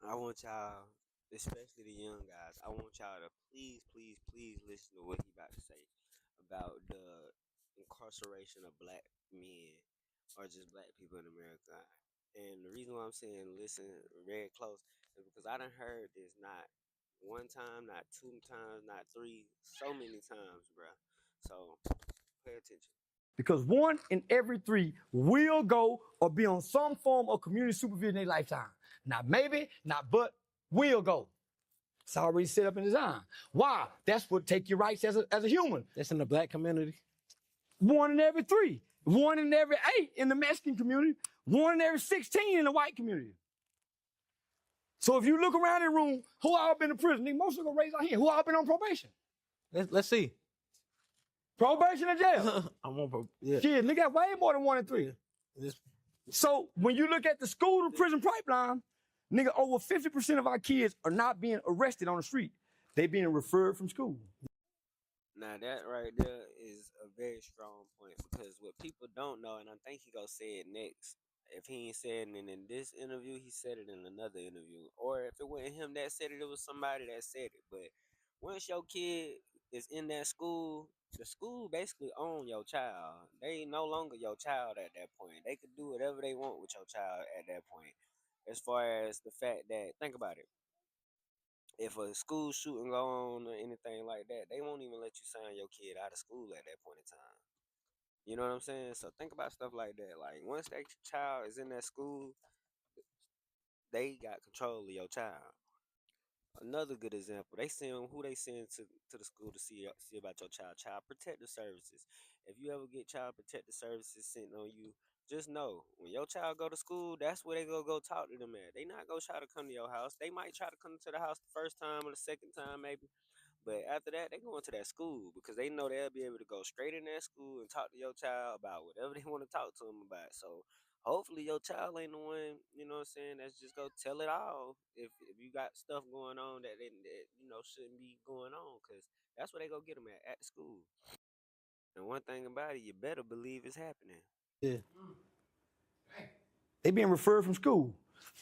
I want y'all, especially the young guys, I want y'all to please, please, please listen to what he about to say about the incarceration of black men or just black people in America. And the reason why I'm saying listen very close is because I done heard this not one time, not two times, not three, so many times, bruh. So pay attention. Because 1 in every 3 will go or be on some form of community supervision in their lifetime. Not maybe, not but, will go. It's already set up and designed. Why? That's what take your rights as a human. That's in the black community. 1 in every 3. 1 in every 8 in the Mexican community. 1 in every 16 in the white community. So if you look around the room, who all been in prison? Most of them gonna raise our hand. Who all been on probation? Let's see. Probation or jail? I'm on. Yeah. Shit, look at way more than 1 in 3. So when you look at the school to prison pipeline, nigga, over 50% of our kids are not being arrested on the street. They being referred from school. Now that right there is a very strong point because what people don't know, and I think he gonna say it next. If he ain't said it in this interview, he said it in another interview. Or if it wasn't him that said it, it was somebody that said it. But once your kid is in that school, the school basically own your child. They no longer your child at that point. They could do whatever they want with your child at that point. As far as the fact that, think about it, if a school shooting go on or anything like that, they won't even let you sign your kid out of school at that point in time. You know what I'm saying? So think about stuff like that. Like once that child is in that school, they got control of your child. Another good example, they send who they send to the school to see about your child. Child protective services. If you ever get child protective services sent on you, just know when your child go to school, that's where they go talk to them at. They not gonna try to come to your house. They might try to come to the house the first time or the second time maybe. But after that, they go into that school because they know they'll be able to go straight in that school and talk to your child about whatever they want to talk to them about. So hopefully your child ain't the one, you know what I'm saying, that's just go tell it all if you got stuff going on that shouldn't be going on because that's where they go get them at the school. And one thing about it, you better believe it's happening. Yeah. They being referred from school.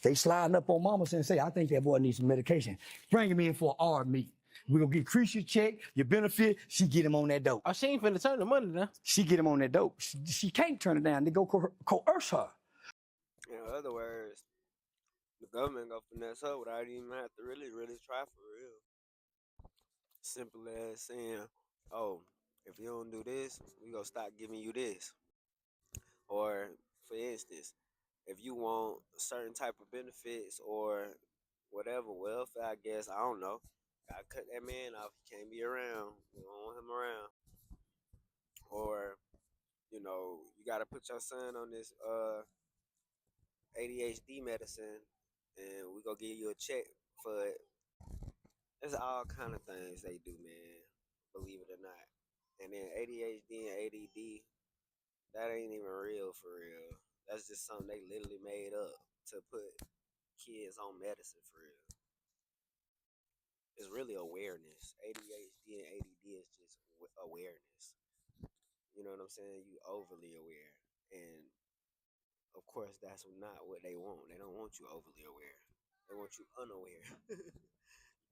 They sliding up on mama and say, I think that boy needs some medication. Bring him in for an R meet. We're gonna increase your check, your benefit. She get him on that dope. Oh, she ain't finna turn the money now. She get him on that dope. She can't turn it down. They go coerce her. In other words, the government go finesse her without even have to really, really try for real. Simple as saying, oh, if you don't do this, we gonna stop giving you this. Or for instance, if you want a certain type of benefits or whatever, welfare, I guess, I don't know. Gotta cut that man off. He can't be around. We don't want him around. Or, you gotta put your son on this ADHD medicine and we gonna give you a check for it. There's all kind of things they do, man. Believe it or not. And then ADHD and ADD, that ain't even real for real. That's just something they literally made up to put kids on medicine for real. It's really awareness. ADHD and ADD is just awareness. You know what I'm saying? You overly aware. And of course, that's not what they want. They don't want you overly aware. They want you unaware.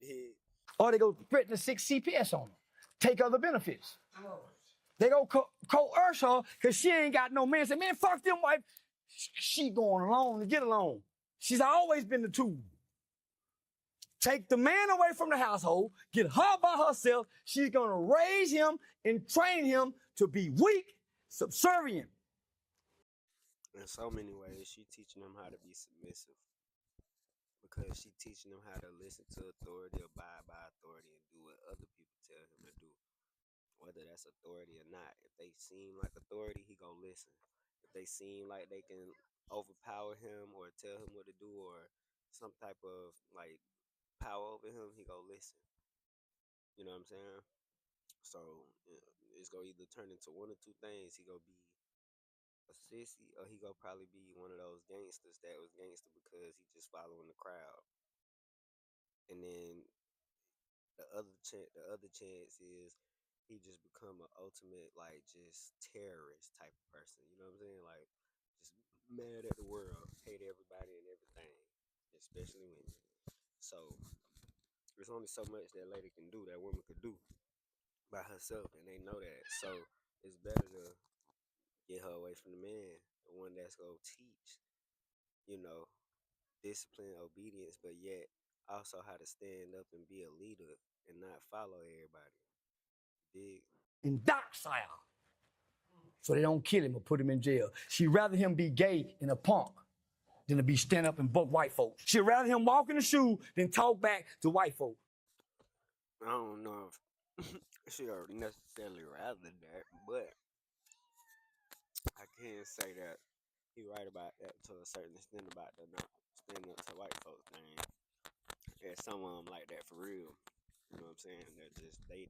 Big. Or they go threaten to 6 CPS on them. Take other benefits. They go coerce her because she ain't got no man. Say, man, fuck them wife. She going along to get along. She's always been the tool. Take the man away from the household, get her by herself. She's going to raise him and train him to be weak, subservient. In so many ways, she teaching them how to be submissive because she teaching them how to listen to authority, abide by authority, and do what other people tell him to do, whether that's authority or not. If they seem like authority, he gonna listen. If they seem like they can overpower him or tell him what to do or some type of like power over him, he gonna listen. You know what I'm saying? So it's gonna either turn into one or two things. He gonna be a sissy, or he gonna probably be one of those gangsters that was gangster because he just following the crowd. And then the other chance is he just become an ultimate like just terrorist type of person. You know what I'm saying? Like just mad at the world, hate everybody and everything, especially women. So there's only so much that lady can do, that woman could do by herself, and they know that. So it's better to get her away from the man, the one that's gonna teach, you know, discipline, obedience, but yet also how to stand up and be a leader and not follow everybody. Dig? In docile, so they don't kill him or put him in jail. She'd rather him be gay and a punk than to be stand up and buck white folks. She'd rather him walk in the shoe than talk back to white folks. I don't know if she already necessarily rather that, but I can say that he right about that to a certain extent about the not standing up to white folks thing. There's some of them like that for real. You know what I'm saying? They're just they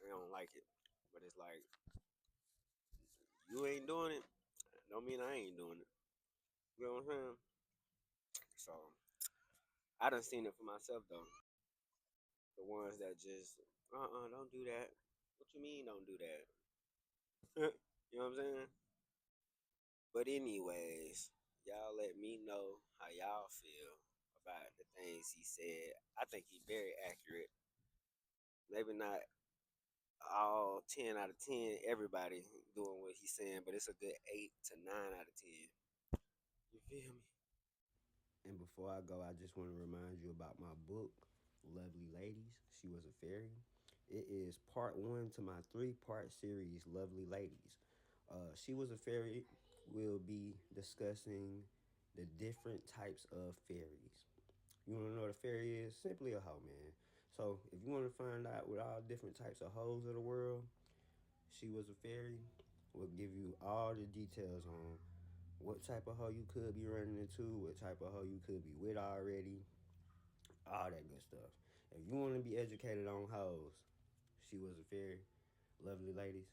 don't like it. But it's like you ain't doing it, don't mean I ain't doing it. You know what I'm saying? So I done seen it for myself though. The ones that just don't do that. What you mean don't do that? You know what I'm saying? But anyways, y'all let me know how y'all feel about the things he said. I think he very accurate. Maybe not all 10 out of 10, everybody doing what he's saying, but it's a good 8 to 9 out of 10. You feel me? And before I go, I just want to remind you about my book, Lovely Ladies. She was a fairy. It is part one to my 3-part series, Lovely Ladies. She was a fairy. We'll be discussing the different types of fairies. You want to know what a fairy is? Simply a hoe, man. So if you want to find out what all different types of hoes of the world, she was a fairy. We'll give you all the details on what type of hoe you could be running into, what type of hoe you could be with already, all that good stuff. If you want to be educated on hoes, She Was a Fairy, Lovely Ladies,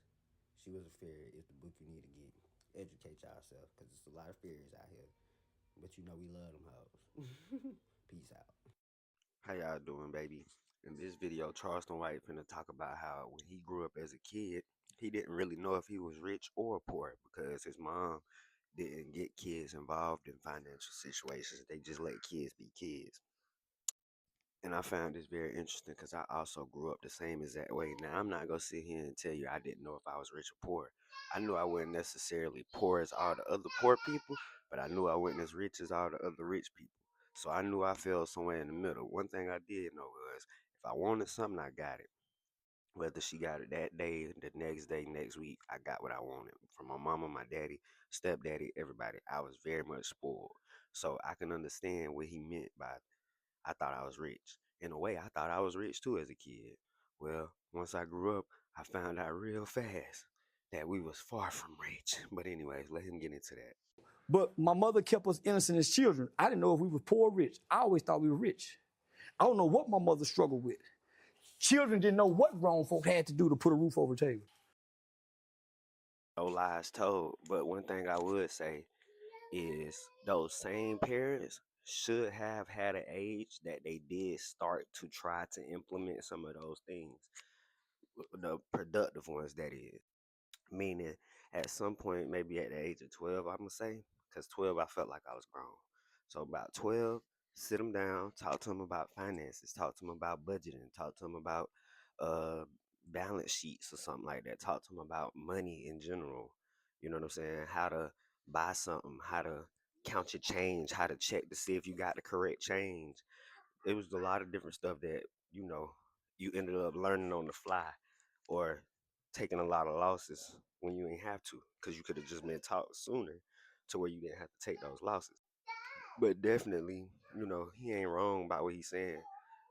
She Was a Fairy is the book you need to get. Educate yourself, because there's a lot of fairies out here. But you know we love them hoes. Peace out. How y'all doing, baby? In this video, Charleston White finna talk about how when he grew up as a kid, he didn't really know if he was rich or poor because his mom didn't get kids involved in financial situations. They just let kids be kids. And I found this very interesting because I also grew up the same exact way. Now, I'm not going to sit here and tell you I didn't know if I was rich or poor. I knew I wasn't necessarily poor as all the other poor people, but I knew I wasn't as rich as all the other rich people. So I knew I fell somewhere in the middle. One thing I did know was if I wanted something, I got it. Whether she got it that day, the next day, next week, I got what I wanted. From my mama, my daddy, stepdaddy, everybody. I was very much spoiled. So I can understand what he meant by I thought I was rich. In a way, I thought I was rich too as a kid. Well, once I grew up, I found out real fast that we was far from rich. But anyways, let him get into that. But my mother kept us innocent as children. I didn't know if we were poor or rich. I always thought we were rich. I don't know what my mother struggled with. Children didn't know what grown folk had to do to put a roof over the table. No lies told. But one thing I would say is those same parents should have had an age that they did start to try to implement some of those things. The productive ones, that is. Meaning, at some point, maybe at the age of 12, I'm gonna say, because 12, I felt like I was grown. So about 12, sit them down, talk to them about finances, talk to them about budgeting, talk to them about uh balance sheets or something like that. Talk to them about money in general. You know what I'm saying? How to buy something, how to count your change, how to check to see if you got the correct change. It was a lot of different stuff that you ended up learning on the fly, or taking a lot of losses when you ain't have to, because you could have just been taught sooner to where you didn't have to take those losses. But definitely, he ain't wrong about what he's saying.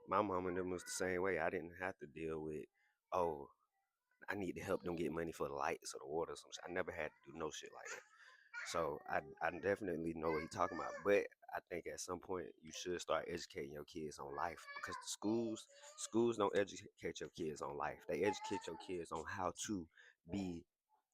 My mom and them was the same way. I didn't have to deal with, oh, I need to help them get money for the lights or the water or some shit. I never had to do no shit like that. So I definitely know what he's talking about. But I think at some point you should start educating your kids on life, because the schools don't educate your kids on life. They educate your kids on how to be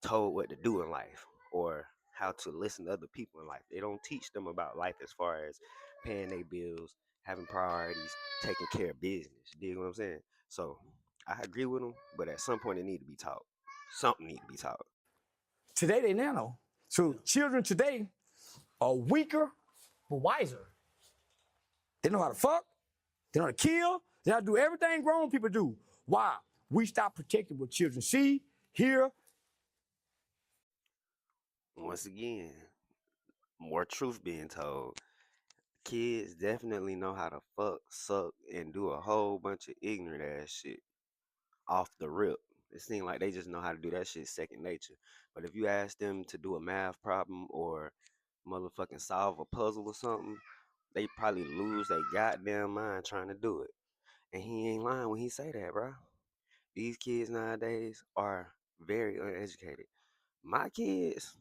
told what to do in life, or how to listen to other people in life. They don't teach them about life as far as paying their bills, having priorities, taking care of business. You dig what I'm saying? So I agree with them, but at some point it need to be taught. Something need to be taught. Today they nano. So children today are weaker but wiser. They know how to fuck. They know how to kill. They know how to do everything grown people do. Why? We stop protecting what children see, hear. Once again, more truth being told. Kids definitely know how to fuck, suck, and do a whole bunch of ignorant ass shit off the rip. It seems like they just know how to do that shit second nature. But if you ask them to do a math problem or motherfucking solve a puzzle or something, they probably lose their goddamn mind trying to do it. And he ain't lying when he say that, bro. These kids nowadays are very uneducated. My kids,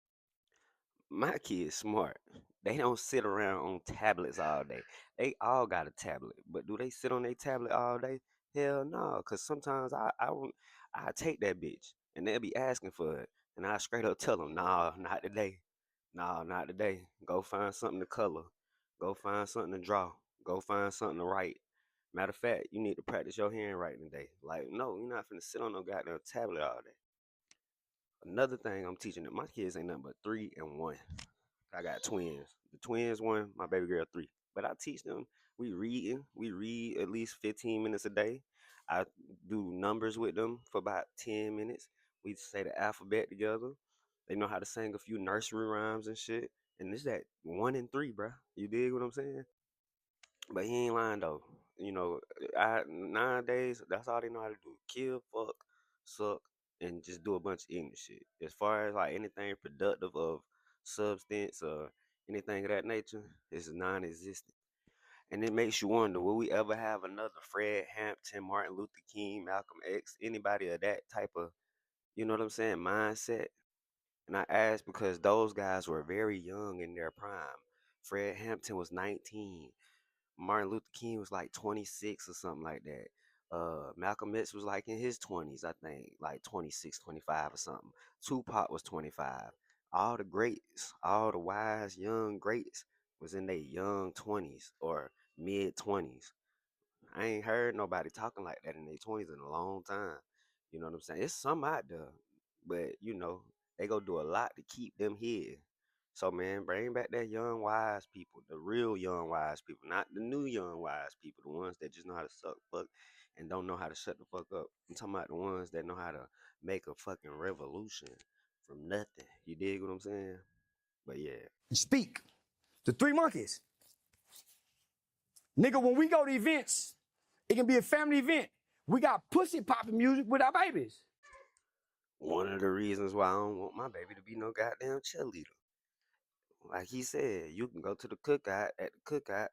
my kids smart. They don't sit around on tablets all day. They all got a tablet, but do they sit on their tablet all day? Hell no, cause sometimes I take that bitch and they'll be asking for it, and I straight up tell them, nah, not today, nah, not today. Go find something to color, go find something to draw, go find something to write. Matter of fact, you need to practice your handwriting today. Like, no, you're not finna sit on no goddamn tablet all day. Another thing I'm teaching them, my kids ain't nothing but 3 and 1. I got twins. The twins one, my baby girl 3. But I teach them. We reading. We read at least 15 minutes a day. I do numbers with them for about 10 minutes. We say the alphabet together. They know how to sing a few nursery rhymes and shit. And this that 1 and 3, bruh. You dig what I'm saying? But he ain't lying though. You know, I nowadays that's all they know how to do: kill, fuck, suck, and just do a bunch of ignorant shit. As far as like anything productive of substance or anything of that nature, is non-existent. And it makes you wonder: will we ever have another Fred Hampton, Martin Luther King, Malcolm X, anybody of that type of, you know what I'm saying, mindset? And I ask because those guys were very young in their prime. Fred Hampton was 19. Martin Luther King was like 26 or something like that. Malcolm X was like in his 20s, I think, like 26, 25 or something. Tupac was 25. All the greats, all the wise young greats was in their young 20s or mid 20s. I ain't heard nobody talking like that in their 20s in a long time. You know what I'm saying? It's some out there, but you know, they go do a lot to keep them here. So man, bring back that young wise people, the real young wise people, not the new young wise people, the ones that just know how to suck fuck and don't know how to shut the fuck up. I'm talking about the ones that know how to make a fucking revolution from nothing. You dig what I'm saying? But yeah. And speak. The three monkeys. Nigga, when we go to events, it can be a family event. We got pussy popping music with our babies. One of the reasons why I don't want my baby to be no goddamn cheerleader. Like he said, you can go to the cookout. At the cookout,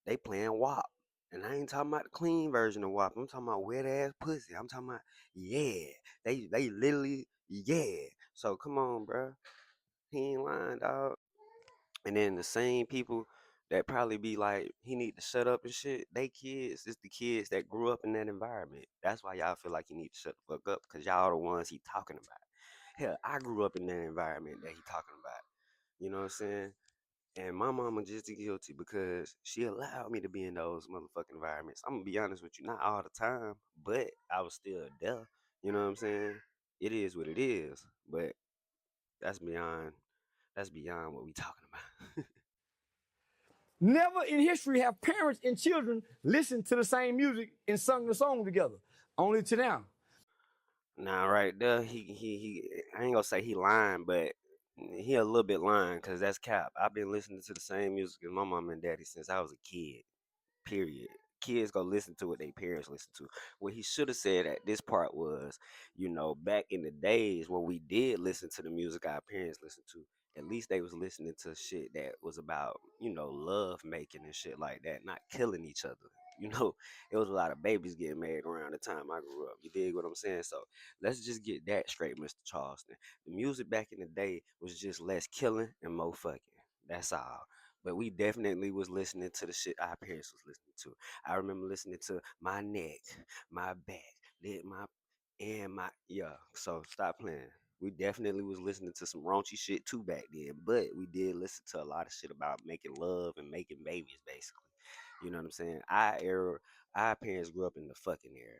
they playing WAP. And I ain't talking about the clean version of WAP. I'm talking about wet ass pussy. I'm talking about, yeah. They literally, yeah. So come on, bro. He ain't lying, dog. And then the same people that probably be like, he need to shut up and shit, they kids, it's the kids that grew up in that environment. That's why y'all feel like you need to shut the fuck up, because y'all the ones he talking about. Hell, I grew up in that environment that he talking about. You know what I'm saying? And my mama just as guilty because she allowed me to be in those motherfucking environments. I'm gonna be honest with you, not all the time, but I was still there. You know what I'm saying? It is what it is. But that's beyond what we talking about. Never in history have parents and children listened to the same music and sung the song together. Only to now. Nah, right there, he I ain't gonna say he lying, but he a little bit lying because that's cap. I've been listening to the same music as my mom and daddy since I was a kid. Period. Kids go listen to what their parents listen to. What he should have said at this part was, you know, back in the days when we did listen to the music our parents listened to, at least they was listening to shit that was about, you know, love making and shit like that, not killing each other. You know, it was a lot of babies getting made around the time I grew up. You dig what I'm saying? So let's just get that straight, Mr. Charleston. The music back in the day was just less killing and more fucking. That's all. But we definitely was listening to the shit our parents was listening to. I remember listening to my neck, my back, my and my yeah. So stop playing. We definitely was listening to some raunchy shit too back then, but we did listen to a lot of shit about making love and making babies, basically. You know what I'm saying? Our parents grew up in the fucking era,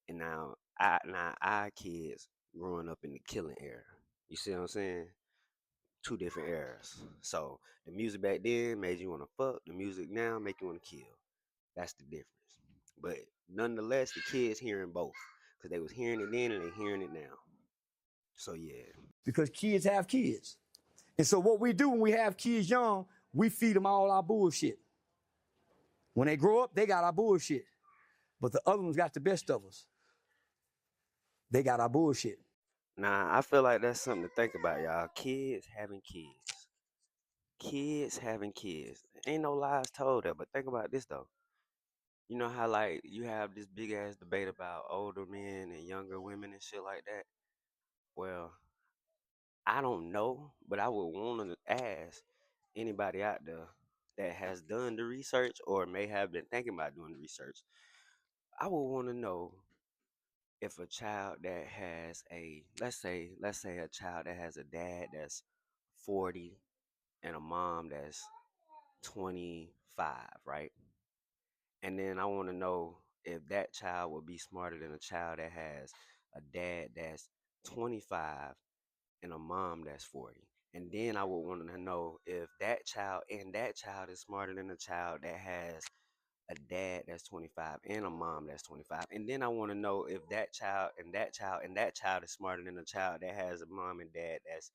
and now our kids growing up in the killing era. You see what I'm saying? Two different eras. So the music back then made you want to fuck. The music now make you want to kill. That's the difference. But nonetheless, the kids hearing both because they was hearing it then and they hearing it now. So yeah. because kids have kids. And so what we do when we have kids young, we feed them all our bullshit. When they grow up, they got our bullshit. But the other ones got the best of us. They got our bullshit. Nah, I feel like that's something to think about, y'all. Kids having kids. Kids having kids. Ain't no lies told there, but think about this though. You know how like you have this big ass debate about older men and younger women and shit like that? Well, I don't know, but I would want to ask anybody out there that has done the research or may have been thinking about doing the research. I would want to know if a child that has a let's say a child that has a dad that's 40 and a mom that's 25, right? And then I want to know if that child will be smarter than a child that has a dad that's 25 and a mom that's 40. And then I would want to know if that child is smarter than a child that has a dad that's 25 and a mom that's 25. And then I want to know if that child and that child and that child is smarter than a child that has a mom and dad that's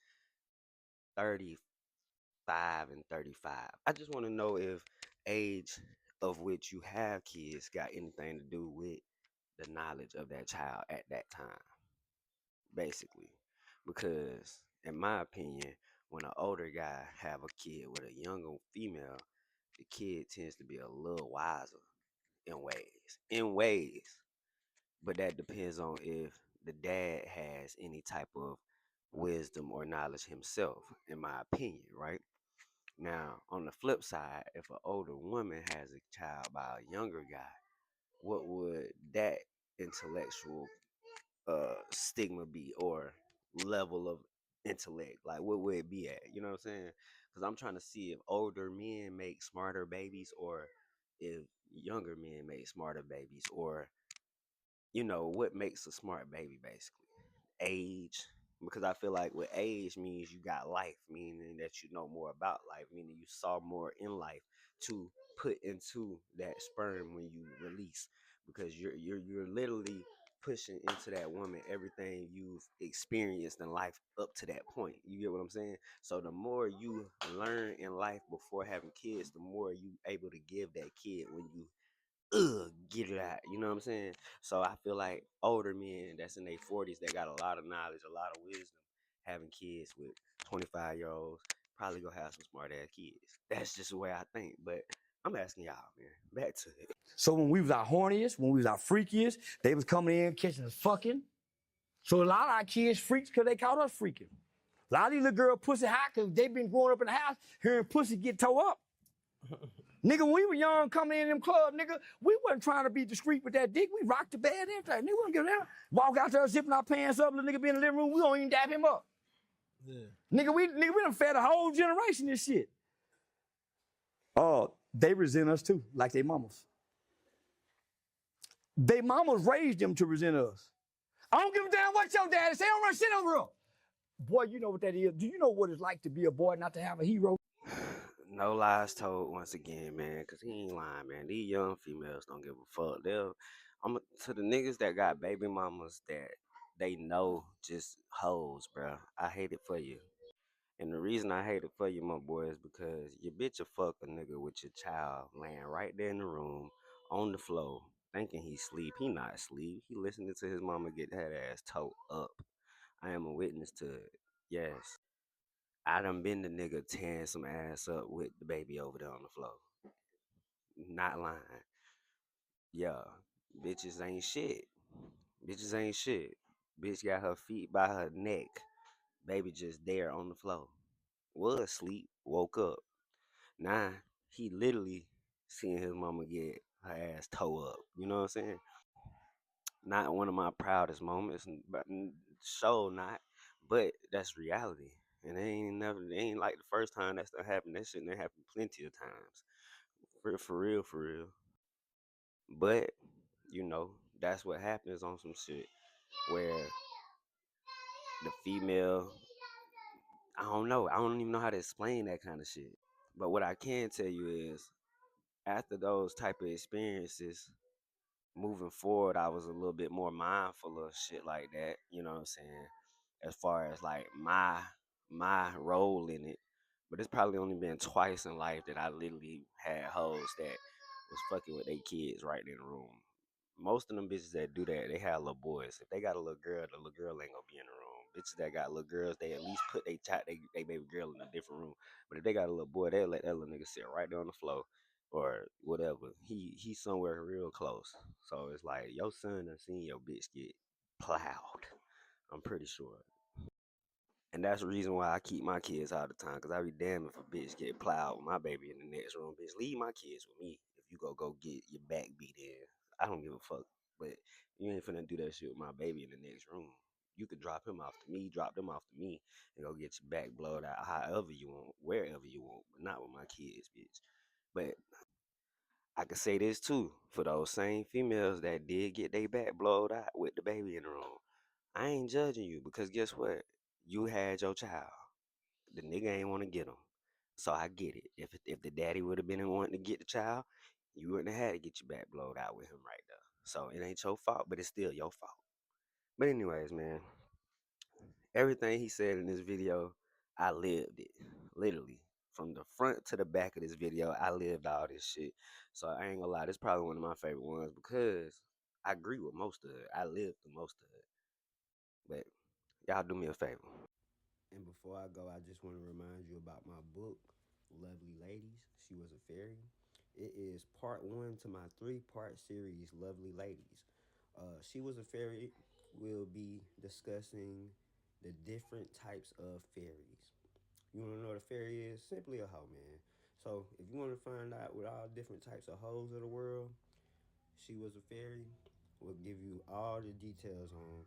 35 and 35. I just want to know if age of which you have kids got anything to do with the knowledge of that child at that time, basically. Because in my opinion, when an older guy have a kid with a younger female, the kid tends to be a little wiser in ways. In ways. But that depends on if the dad has any type of wisdom or knowledge himself, in my opinion, right? Now, on the flip side, if an older woman has a child by a younger guy, what would that intellectual stigma be or level of intellect? Like, what would it be at? You know what I'm saying? Because I'm trying to see if older men make smarter babies or if younger men make smarter babies or what makes a smart baby basically? Age. Because I feel like with age means you got life, meaning that you know more about life, meaning you saw more in life to put into that sperm when you release. Because you're literally pushing into that woman everything you've experienced in life up to that point. You get what I'm saying? So the more you learn in life before having kids, the more you able to give that kid when you get it out. You know what I'm saying? So I feel like older men that's in their 40s that got a lot of knowledge, a lot of wisdom, having kids with 25-year-olds probably gonna have some smart ass kids. That's just the way I think. But I'm asking y'all, man. Back to it. So when we was our horniest, when we was our freakiest, they was coming in catching us fucking. So a lot of our kids freaks because they caught us freaking. A lot of these little girls pussy hot because they been growing up in the house hearing pussy get towed up. Nigga, when we were young coming in them clubs, nigga, we wasn't trying to be discreet with that dick. We rocked the bed and everything. Nigga, we wouldn't give a damn. Walk out there zipping our pants up, little nigga be in the living room, we don't even dap him up. Yeah. Nigga, we done fed a whole generation this shit. Oh, they resent us too, like they mamas. They mamas raised them to resent us. I don't give a damn what your daddy say. Don't run shit over them. Boy, you know what that is. Do you know what it's like to be a boy not to have a hero? No lies told once again, man, because he ain't lying, man. These young females don't give a fuck. To the niggas that got baby mamas that they know just hoes, bro. I hate it for you. And the reason I hate it for you, my boy, is because your bitch will fuck a nigga with your child laying right there in the room on the floor, thinking he sleep. He not asleep. He listening to his mama get that ass towed up. I am a witness to it. Yes. I done been the nigga tearing some ass up with the baby over there on the floor. Not lying. Yeah. Bitches ain't shit. Bitches ain't shit. Bitch got her feet by her neck. Baby just there on the floor. Was asleep, woke up. Nah, he literally seeing his mama get her ass toe up. You know what I'm saying? Not one of my proudest moments, but so not. But that's reality. And it ain't like the first time that's done happened. That shit done happened plenty of times. For real, for real. But, that's what happens on some shit where the female, I don't know. I don't even know how to explain that kind of shit. But what I can tell you is after those type of experiences, moving forward, I was a little bit more mindful of shit like that. You know what I'm saying? As far as like my role in it. But it's probably only been twice in life that I literally had hoes that was fucking with their kids right in the room. Most of them bitches that do that, they have little boys. If they got a little girl, the little girl ain't gonna be in the room. Bitches that got little girls, they at least put they baby girl in a different room. But if they got a little boy, they'll let that little nigga sit right there on the floor or whatever. He's somewhere real close. So it's like your son done seen your bitch get plowed. I'm pretty sure. And that's the reason why I keep my kids all the time, cause I be damn if a bitch get plowed with my baby in the next room. Bitch, leave my kids with me. If you go get your back beat in, I don't give a fuck. But you ain't finna do that shit with my baby in the next room. You could drop him off to me, drop them off to me, and go get your back blowed out however you want, wherever you want, but not with my kids, bitch. But I could say this too for those same females that did get their back blowed out with the baby in the room. I ain't judging you because guess what? You had your child. The nigga ain't want to get him. So I get it. If the daddy would have been wanting to get the child, you wouldn't have had to get your back blowed out with him right there. So it ain't your fault, but it's still your fault. But anyways, man, everything he said in this video, I lived it. Literally. From the front to the back of this video, I lived all this shit. So I ain't gonna lie, this is probably one of my favorite ones because I agree with most of it. I lived through most of it. But y'all do me a favor. And before I go, I just want to remind you about my book, Lovely Ladies. She was a fairy. It is part one to my three-part series, Lovely Ladies. She was a fairy. We'll be discussing the different types of fairies. You want to know what a fairy is? Simply a hoe, man. So if you want to find out what all different types of hoes of the world, she was a fairy. We'll give you all the details on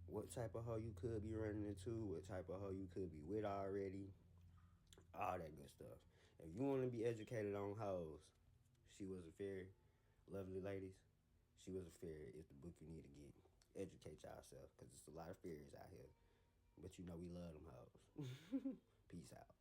what type of hoe you could be running into, what type of hoe you could be with already, all that good stuff. If you want to be educated on hoes, She Was a Fairy, Lovely Ladies, She Was a Fairy is the book you need to get. Educate yourself, because there's a lot of fairies out here. But you know we love them hoes. Peace out.